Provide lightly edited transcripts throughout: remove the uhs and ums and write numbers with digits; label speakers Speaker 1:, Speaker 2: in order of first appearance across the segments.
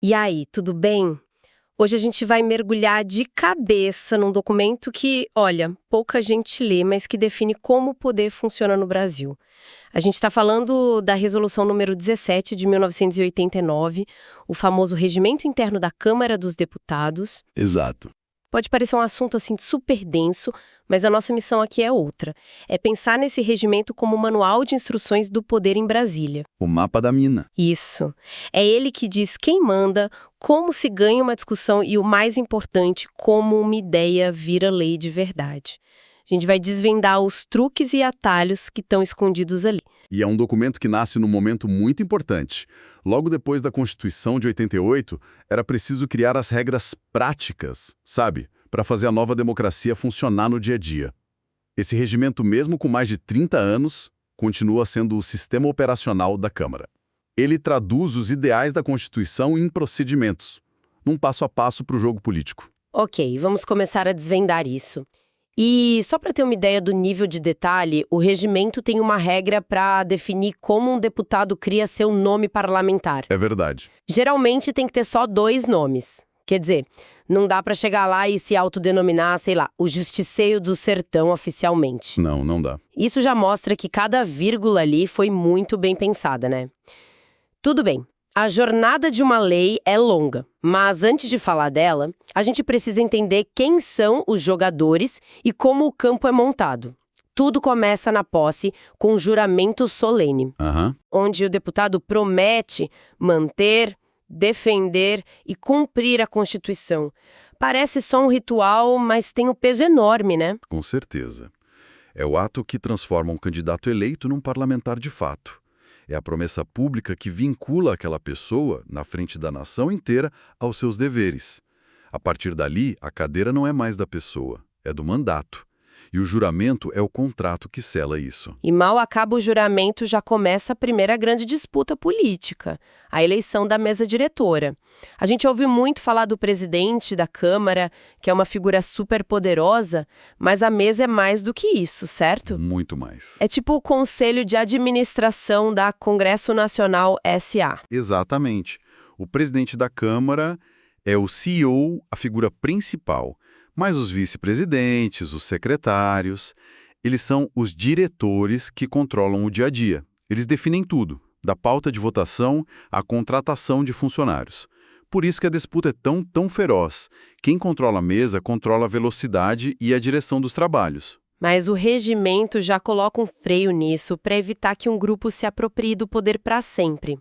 Speaker 1: E aí, tudo bem? Hoje a gente vai mergulhar de cabeça num documento que, olha, pouca gente lê, mas que define como o poder funciona no Brasil. A gente está falando da Resolução número 17 de 1989, o famoso Regimento Interno da Câmara dos Deputados.
Speaker 2: Exato.
Speaker 1: Pode parecer um assunto assim super denso, mas a nossa missão aqui é outra. É pensar nesse regimento como um manual de instruções do poder em Brasília.
Speaker 2: O mapa da mina.
Speaker 1: Isso. É ele que diz quem manda, como se ganha uma discussão e, o mais importante, como uma ideia vira lei de verdade. A gente vai desvendar os truques e atalhos que estão escondidos ali.
Speaker 2: E é um documento que nasce num momento muito importante. Logo depois da Constituição de 88, era preciso criar as regras práticas, sabe? Para fazer a nova democracia funcionar no dia a dia. Esse regimento, mesmo com mais de 30 anos, continua sendo o sistema operacional da Câmara. Ele traduz os ideais da Constituição em procedimentos, num passo a passo para o jogo político.
Speaker 1: Ok, vamos começar a desvendar isso. E só para ter uma ideia do nível de detalhe, o regimento tem uma regra para definir como um deputado cria seu nome parlamentar.
Speaker 2: É verdade.
Speaker 1: Geralmente tem que ter só 2 nomes. Quer dizer, não dá para chegar lá e se autodenominar, sei lá, o Justiceiro do Sertão oficialmente.
Speaker 2: Não dá.
Speaker 1: Isso já mostra que cada vírgula ali foi muito bem pensada, né? Tudo bem. A jornada de uma lei é longa, mas antes de falar dela, a gente precisa entender quem são os jogadores e como o campo é montado. Tudo começa na posse com um juramento solene, onde o deputado promete manter, defender e cumprir a Constituição. Parece só um ritual, mas tem um peso enorme, né?
Speaker 2: Com certeza. É o ato que transforma um candidato eleito num parlamentar de fato. É a promessa pública que vincula aquela pessoa, na frente da nação inteira, aos seus deveres. A partir dali, a cadeira não é mais da pessoa, é do mandato. E o juramento é o contrato que sela isso.
Speaker 1: E mal acaba o juramento, já começa a primeira grande disputa política, a eleição da mesa diretora. A gente ouve muito falar do presidente da Câmara, que é uma figura super poderosa, mas a mesa é mais do que isso, certo?
Speaker 2: Muito mais.
Speaker 1: É tipo o Conselho de Administração da Congresso Nacional SA.
Speaker 2: Exatamente. O presidente da Câmara é o CEO, a figura principal. Mas os vice-presidentes, os secretários, eles são os diretores que controlam o dia a dia. Eles definem tudo, da pauta de votação à contratação de funcionários. Por isso que a disputa é tão feroz. Quem controla a mesa controla a velocidade e a direção dos trabalhos.
Speaker 1: Mas o regimento já coloca um freio nisso para evitar que um grupo se aproprie do poder para sempre.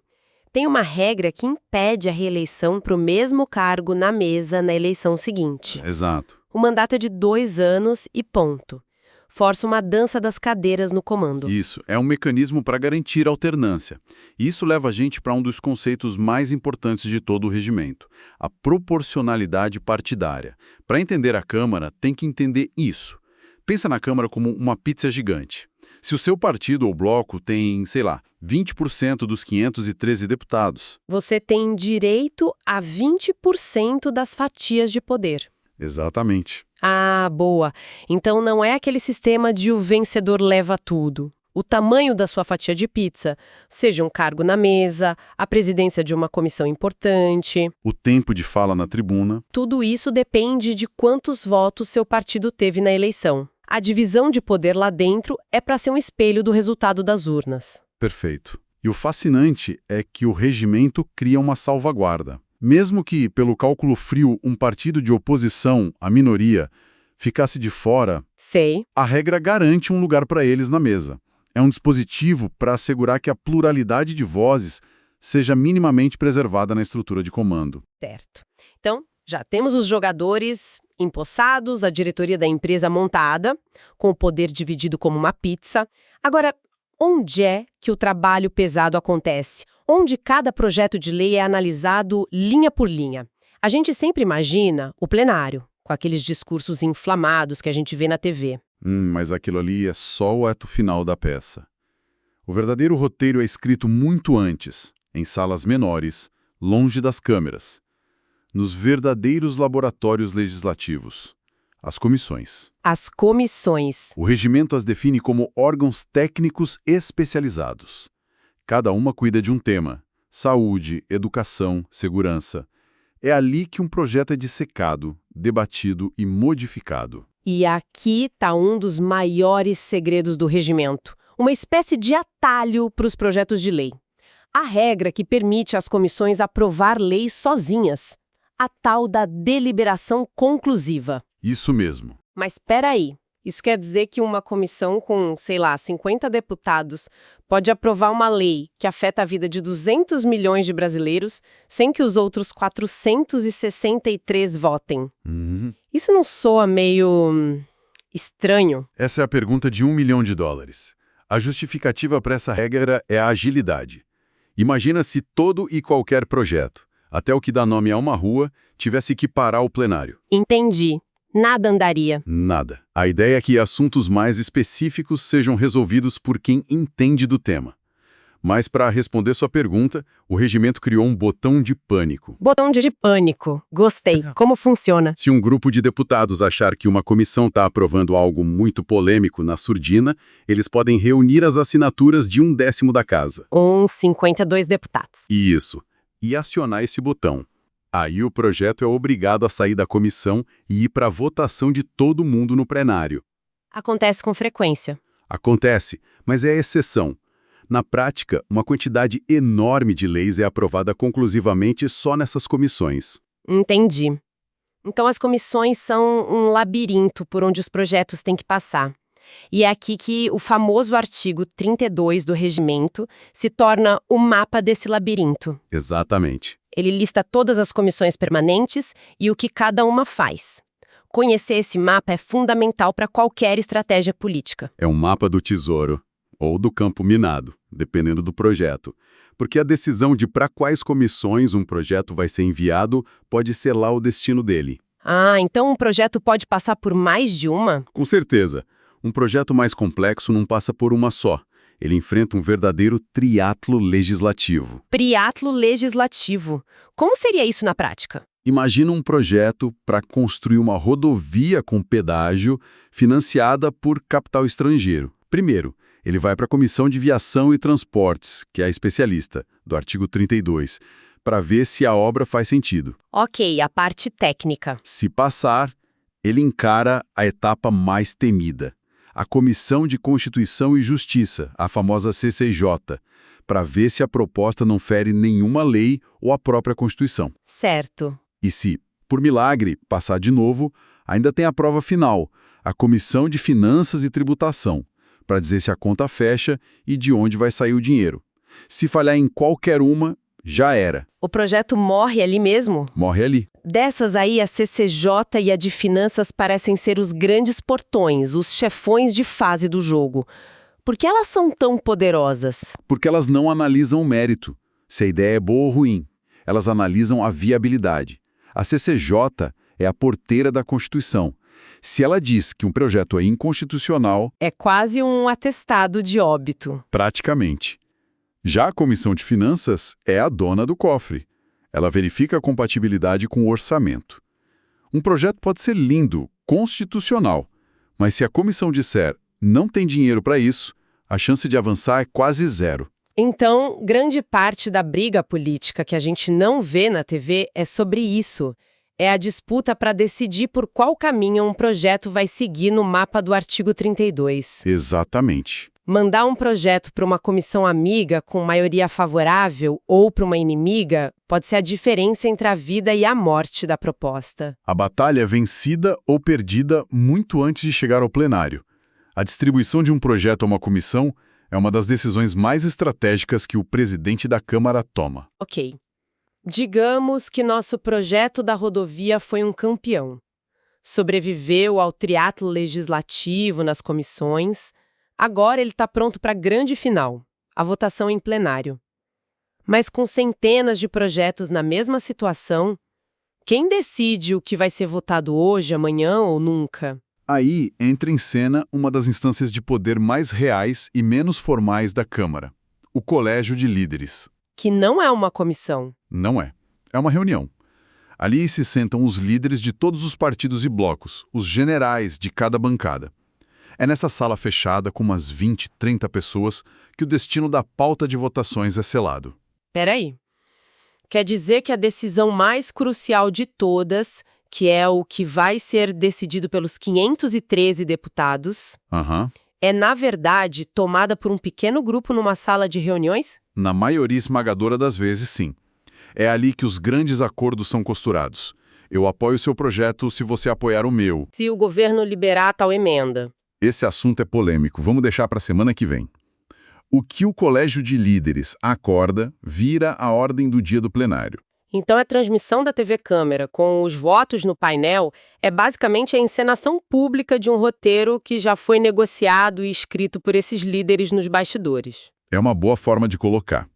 Speaker 1: Tem uma regra que impede a reeleição para o mesmo cargo na mesa na eleição seguinte.
Speaker 2: Exato.
Speaker 1: O mandato é de 2 anos e ponto. Força uma dança das cadeiras no comando.
Speaker 2: Isso, é um mecanismo para garantir alternância. E isso leva a gente para um dos conceitos mais importantes de todo o regimento, a proporcionalidade partidária. Para entender a Câmara, tem que entender isso. Pensa na Câmara como uma pizza gigante. Se o seu partido ou bloco tem, sei lá, 20% dos 513 deputados...
Speaker 1: Você tem direito a 20% das fatias de poder.
Speaker 2: Exatamente.
Speaker 1: Ah, boa. Então não é aquele sistema de o vencedor leva tudo. O tamanho da sua fatia de pizza, seja um cargo na mesa, a presidência de uma comissão importante...
Speaker 2: O tempo de fala na tribuna...
Speaker 1: Tudo isso depende de quantos votos seu partido teve na eleição. A divisão de poder lá dentro é para ser um espelho do resultado das urnas.
Speaker 2: Perfeito. E o fascinante é que o regimento cria uma salvaguarda. Mesmo que, pelo cálculo frio, um partido de oposição, a minoria, ficasse de fora,
Speaker 1: Sei.
Speaker 2: a regra garante um lugar para eles na mesa. É um dispositivo para assegurar que a pluralidade de vozes seja minimamente preservada na estrutura de comando.
Speaker 1: Certo. Então, já temos os jogadores empossados, a diretoria da empresa montada, com o poder dividido como uma pizza. Agora, onde é que o trabalho pesado acontece? Onde cada projeto de lei é analisado linha por linha? A gente sempre imagina o plenário, com aqueles discursos inflamados que a gente vê na TV.
Speaker 2: Mas aquilo ali é só o ato final da peça. O verdadeiro roteiro é escrito muito antes, em salas menores, longe das câmeras, nos verdadeiros laboratórios legislativos, as comissões.
Speaker 1: As comissões.
Speaker 2: O regimento as define como órgãos técnicos especializados. Cada uma cuida de um tema, saúde, educação, segurança. É ali que um projeto é dissecado, debatido e modificado.
Speaker 1: E aqui está um dos maiores segredos do regimento, uma espécie de atalho para os projetos de lei. A regra que permite às comissões aprovar leis sozinhas, a tal da deliberação conclusiva.
Speaker 2: Isso mesmo.
Speaker 1: Mas espera aí, isso quer dizer que uma comissão com, sei lá, 50 deputados pode aprovar uma lei que afeta a vida de 200 milhões de brasileiros sem que os outros 463 votem. Isso não soa meio estranho?
Speaker 2: Essa é a pergunta de $1 milhão. A justificativa para essa regra é a agilidade. Imagina se todo e qualquer projeto, até o que dá nome a uma rua, tivesse que parar o plenário.
Speaker 1: Entendi. Nada andaria.
Speaker 2: Nada. A ideia é que assuntos mais específicos sejam resolvidos por quem entende do tema. Mas para responder sua pergunta, o regimento criou um botão de pânico.
Speaker 1: Botão de pânico. Gostei. Como funciona?
Speaker 2: Se um grupo de deputados achar que uma comissão está aprovando algo muito polêmico na surdina, eles podem reunir as assinaturas de 1/10 da casa.
Speaker 1: Uns 52 deputados.
Speaker 2: Isso. E acionar esse botão. Aí o projeto é obrigado a sair da comissão e ir para a votação de todo mundo no plenário.
Speaker 1: Acontece com frequência.
Speaker 2: Acontece, mas é exceção. Na prática, uma quantidade enorme de leis é aprovada conclusivamente só nessas comissões.
Speaker 1: Entendi. Então as comissões são um labirinto por onde os projetos têm que passar. E é aqui que o famoso artigo 32 do regimento se torna o mapa desse labirinto.
Speaker 2: Exatamente.
Speaker 1: Ele lista todas as comissões permanentes e o que cada uma faz. Conhecer esse mapa é fundamental para qualquer estratégia política.
Speaker 2: É um mapa do tesouro, ou do campo minado, dependendo do projeto. Porque a decisão de para quais comissões um projeto vai ser enviado pode selar o destino dele.
Speaker 1: Ah, então um projeto pode passar por mais de uma?
Speaker 2: Com certeza. Um projeto mais complexo não passa por uma só. Ele enfrenta um verdadeiro triatlo legislativo.
Speaker 1: Triatlo legislativo. Como seria isso na prática?
Speaker 2: Imagina um projeto para construir uma rodovia com pedágio financiada por capital estrangeiro. Primeiro, ele vai para a Comissão de Viação e Transportes, que é a especialista, do artigo 32, para ver se a obra faz sentido.
Speaker 1: Ok, a parte técnica.
Speaker 2: Se passar, ele encara a etapa mais temida, a Comissão de Constituição e Justiça, a famosa CCJ, para ver se a proposta não fere nenhuma lei ou a própria Constituição.
Speaker 1: Certo.
Speaker 2: E se, por milagre, passar de novo, ainda tem a prova final, a Comissão de Finanças e Tributação, para dizer se a conta fecha e de onde vai sair o dinheiro. Se falhar em qualquer uma, já era.
Speaker 1: O projeto morre ali mesmo?
Speaker 2: Morre ali.
Speaker 1: Dessas aí, a CCJ e a de Finanças parecem ser os grandes portões, os chefões de fase do jogo. Por que elas são tão poderosas?
Speaker 2: Porque elas não analisam o mérito, se a ideia é boa ou ruim. Elas analisam a viabilidade. A CCJ é a porteira da Constituição. Se ela diz que um projeto é inconstitucional...
Speaker 1: É quase um atestado de óbito.
Speaker 2: Praticamente. Já a Comissão de Finanças é a dona do cofre. Ela verifica a compatibilidade com o orçamento. Um projeto pode ser lindo, constitucional, mas se a comissão disser não tem dinheiro para isso, a chance de avançar é quase zero.
Speaker 1: Então, grande parte da briga política que a gente não vê na TV é sobre isso. É a disputa para decidir por qual caminho um projeto vai seguir no mapa do artigo 32.
Speaker 2: Exatamente.
Speaker 1: Mandar um projeto para uma comissão amiga com maioria favorável ou para uma inimiga pode ser a diferença entre a vida e a morte da proposta.
Speaker 2: A batalha é vencida ou perdida muito antes de chegar ao plenário. A distribuição de um projeto a uma comissão é uma das decisões mais estratégicas que o presidente da Câmara toma.
Speaker 1: Ok. Digamos que nosso projeto da rodovia foi um campeão. Sobreviveu ao triatlo legislativo nas comissões. Agora ele está pronto para a grande final, a votação em plenário. Mas com centenas de projetos na mesma situação, quem decide o que vai ser votado hoje, amanhã ou nunca?
Speaker 2: Aí entra em cena uma das instâncias de poder mais reais e menos formais da Câmara, o Colégio de Líderes.
Speaker 1: Que não é uma comissão.
Speaker 2: Não é. É uma reunião. Ali se sentam os líderes de todos os partidos e blocos, os generais de cada bancada. É nessa sala fechada, com umas 20, 30 pessoas, que o destino da pauta de votações é selado.
Speaker 1: Peraí. Quer dizer que a decisão mais crucial de todas, que é o que vai ser decidido pelos 513 deputados,
Speaker 2: Aham.
Speaker 1: é, na verdade, tomada por um pequeno grupo numa sala de reuniões?
Speaker 2: Na maioria esmagadora das vezes, sim. É ali que os grandes acordos são costurados. Eu apoio o seu projeto se você apoiar o meu.
Speaker 1: Se o governo liberar tal emenda.
Speaker 2: Esse assunto é polêmico, vamos deixar para a semana que vem. O que o Colégio de Líderes acorda vira a ordem do dia do plenário.
Speaker 1: Então, a transmissão da TV Câmara com os votos no painel é basicamente a encenação pública de um roteiro que já foi negociado e escrito por esses líderes nos bastidores.
Speaker 2: É uma boa forma de colocar.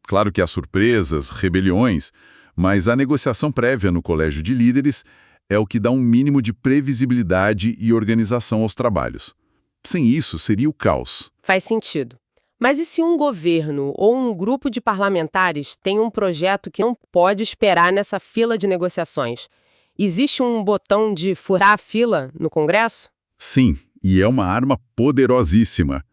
Speaker 2: Claro que há surpresas, rebeliões, mas a negociação prévia no Colégio de Líderes é o que dá um mínimo de previsibilidade e organização aos trabalhos. Sem isso, seria o caos.
Speaker 1: Faz sentido. Mas e se um governo ou um grupo de parlamentares tem um projeto que não pode esperar nessa fila de negociações? Existe um botão de furar a fila no Congresso?
Speaker 2: Sim, e é uma arma poderosíssima.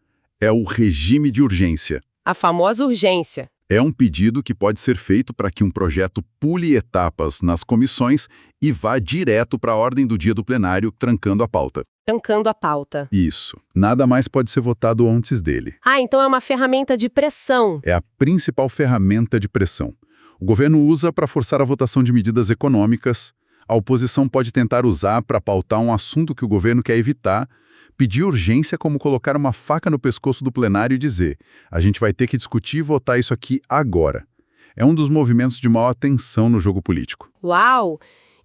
Speaker 2: É o regime de urgência.
Speaker 1: A famosa urgência.
Speaker 2: É um pedido que pode ser feito para que um projeto pule etapas nas comissões e vá direto para a ordem do dia do plenário, trancando a pauta.
Speaker 1: Trancando a pauta.
Speaker 2: Isso. Nada mais pode ser votado antes dele.
Speaker 1: Ah, então é uma ferramenta de pressão.
Speaker 2: É a principal ferramenta de pressão. O governo usa para forçar a votação de medidas econômicas. A oposição pode tentar usar para pautar um assunto que o governo quer evitar. Pedir urgência como colocar uma faca no pescoço do plenário e dizer: a gente vai ter que discutir e votar isso aqui agora. É um dos movimentos de maior tensão no jogo político.
Speaker 1: Uau!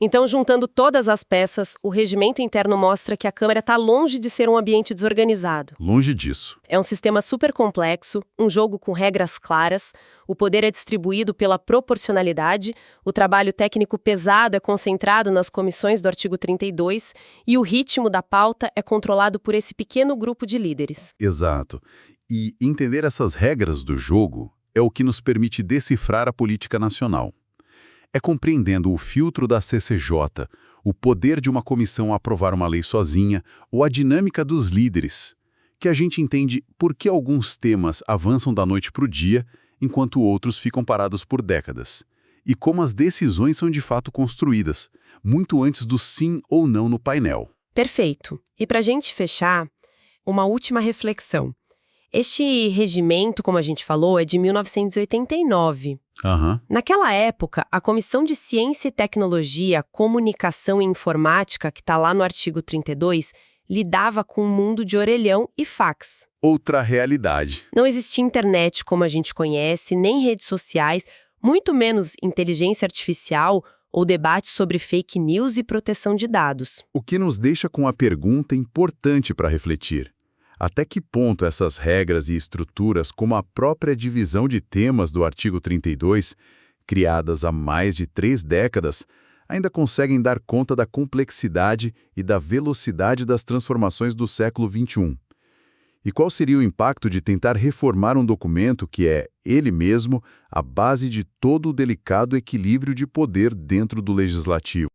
Speaker 1: Então, juntando todas as peças, o regimento interno mostra que a Câmara está longe de ser um ambiente desorganizado.
Speaker 2: Longe disso.
Speaker 1: É um sistema super complexo, um jogo com regras claras, o poder é distribuído pela proporcionalidade, o trabalho técnico pesado é concentrado nas comissões do artigo 32 e o ritmo da pauta é controlado por esse pequeno grupo de líderes.
Speaker 2: Exato. E entender essas regras do jogo é o que nos permite decifrar a política nacional. É compreendendo o filtro da CCJ, o poder de uma comissão a aprovar uma lei sozinha ou a dinâmica dos líderes, que a gente entende por que alguns temas avançam da noite para o dia, enquanto outros ficam parados por décadas. E como as decisões são de fato construídas, muito antes do sim ou não no painel.
Speaker 1: Perfeito. E para a gente fechar, uma última reflexão. Este regimento, como a gente falou, é de 1989. Naquela época, a Comissão de Ciência e Tecnologia, Comunicação e Informática, que está lá no artigo 32, lidava com um mundo de orelhão e fax.
Speaker 2: Outra realidade.
Speaker 1: Não existia internet como a gente conhece, nem redes sociais, muito menos inteligência artificial ou debate sobre fake news e proteção de dados.
Speaker 2: O que nos deixa com a pergunta importante para refletir. Até que ponto essas regras e estruturas, como a própria divisão de temas do artigo 32, criadas há mais de 3 décadas, ainda conseguem dar conta da complexidade e da velocidade das transformações do século XXI? E qual seria o impacto de tentar reformar um documento que é, ele mesmo, a base de todo o delicado equilíbrio de poder dentro do legislativo?